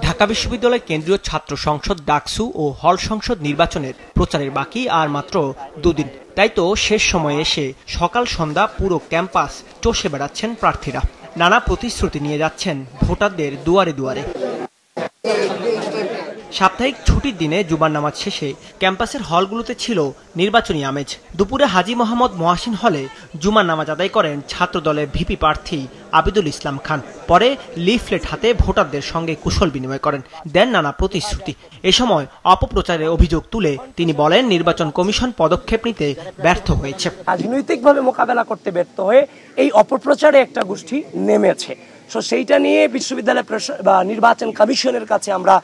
ঢাকা বিশ্ববিদ্যালয় কেন্দ্রীয় ছাত্র সংসদ ডাকসু ও হল সংসদ নির্বাচনের প্রচারের বাকি আর মাত্র দুদিন। তাই তো শেষ সময়ে এসে সকাল সন্ধ্যা পুরো ক্যাম্পাস চষে বেড়াচ্ছেন প্রার্থীরা। নানা প্রতিশ্রুতি নিয়ে যাচ্ছেন ভোটারদের দুয়ারে দুয়ারে। সাপ্তাহিক ছুটির দিনে জুমার নামাজ শেষে ক্যাম্পাসের হলগুলোতে ছিল নির্বাচনী আমেজ। দুপুরে হাজী মোহাম্মদ মহাসিন হলে জুমার নামাজ আদায় করেন ছাত্রদলের ভিপি প্রার্থী আবিদুল ইসলাম খান। পরে লিফলেট হাতে ভোটারদের সঙ্গে কুশল বিনিময় করেন, দেন নানা প্রতিশ্রুতি। এ সময় অপপ্রচারের অভিযোগ তুলে তিনি বলেন, নির্বাচন কমিশন পদক্ষেপ নিতে ব্যর্থ হয়েছে। রাজনৈতিকভাবে মোকাবেলা করতে ব্যর্থ হয়ে এই অপপ্রচারে একটা গোষ্ঠী নেমেছে। সেইটা নিয়ে বিশ্ববিদ্যালয় বা নির্বাচন কমিশনের কাছে আমরা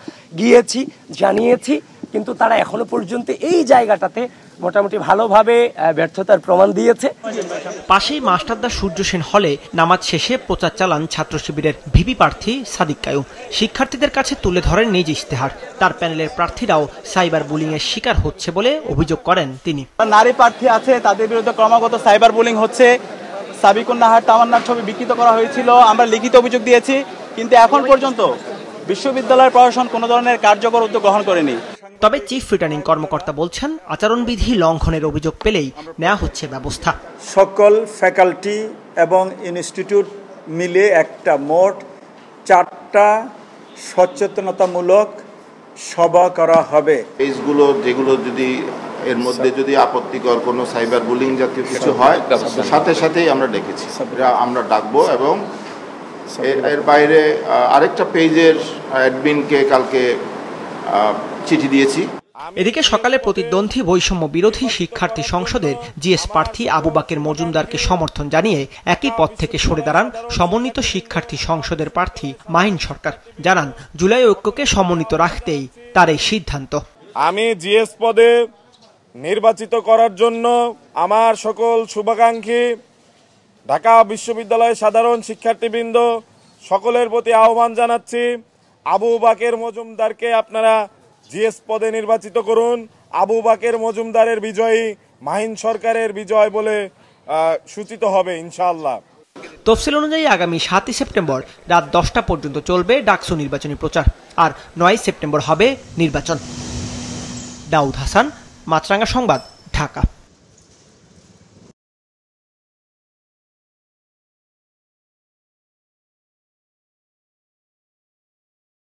গিয়েছি, জানিয়েছি, কিন্তু তারা এখনো পর্যন্ত এই জায়গাটাতে মোটামুটি ভালোভাবে ব্যর্থতার প্রমাণ দিয়েছে। পাশেই মাস্টারদা সূর্য সেন হলে নামাজ শেষে প্রচার চালান ছাত্র শিবিরের ভিপি প্রার্থী সাদিক কায়ুম। শিক্ষার্থীদের কাছে তুলে ধরেন নিজ ইশতেহার। তার প্যানেলের প্রার্থীরাও সাইবার বুলিং এর শিকার হচ্ছে বলে অভিযোগ করেন তিনি। নারী প্রার্থী আছে, তাদের বিরুদ্ধে ক্রমাগত সাইবার বুলিং হচ্ছে। সাবিকুন নাহার তামান্নার ছবি বিকৃত করা হয়েছিল, আমরা লিখিত অভিযোগ দিয়েছি, কিন্তু এখন পর্যন্ত বিশ্ববিদ্যালয়ের প্রশাসন কোনো ধরনের কার্যকর উদ্যোগ গ্রহণ করেনি। তবে চিফ রিটার্নিং কর্মকর্তা বলছেন, আচরণবিধি লঙ্ঘনের অভিযোগ পেলেই নেওয়া হচ্ছে ব্যবস্থা। সকল ফ্যাকাল্টি এবং ইনস্টিটিউট মিলে একটা মোট 4টা সচেতনতামূলক সভা করা হবে। পেজগুলো যেগুলো যদি এর মধ্যে যদি আপত্তিকর কোনো সাইবার বুলিং জাতীয় কিছু হয়, সাথে সাথেই আমরা ডেকেছি, আমরা ডাকবো। এবং এর বাইরে আরেকটা পেজের অ্যাডমিনকে কালকে চিঠি দিয়েছি। এদিকে সকালে প্রতিদ্বন্দ্বী বৈষম্য বিরোধী শিক্ষার্থী সংসদের জিএস প্রার্থী আবু বাকের মজুমদারকে সমর্থন জানিয়ে একই পদ থেকে সরে দাঁড়ান সমন্বিত শিক্ষার্থী সংসদের প্রার্থী মাহিন সরকার। জানান, জুলাই ঐক্যকে সমন্বিত রাখতেই তার এই সিদ্ধান্ত। আমি জিএস পদে নির্বাচিত করার জন্য আমার সকল শুভাকাঙ্ক্ষী ঢাকা বিশ্ববিদ্যালয়ের সাধারণ শিক্ষার্থীবৃন্দ সকলের প্রতি আহ্বান জানাচ্ছি, আবু বাকের মজুমদারকে আপনারা জিএস পদে নির্বাচিত করুন। আবু বাকের মজুমদারের বিজয়ী মাহিন সরকারের বিজয় বলে সূচিত হবে ইনশাআল্লাহ। তফসিল অনুযায়ী আগামী 7 সেপ্টেম্বর রাত 10টা পর্যন্ত চলবে ডাকসু নির্বাচনী প্রচার, আর 9 সেপ্টেম্বর হবে নির্বাচন। দাউদ হাসান, মাছরাঙ্গা সংবাদ, ঢাকা।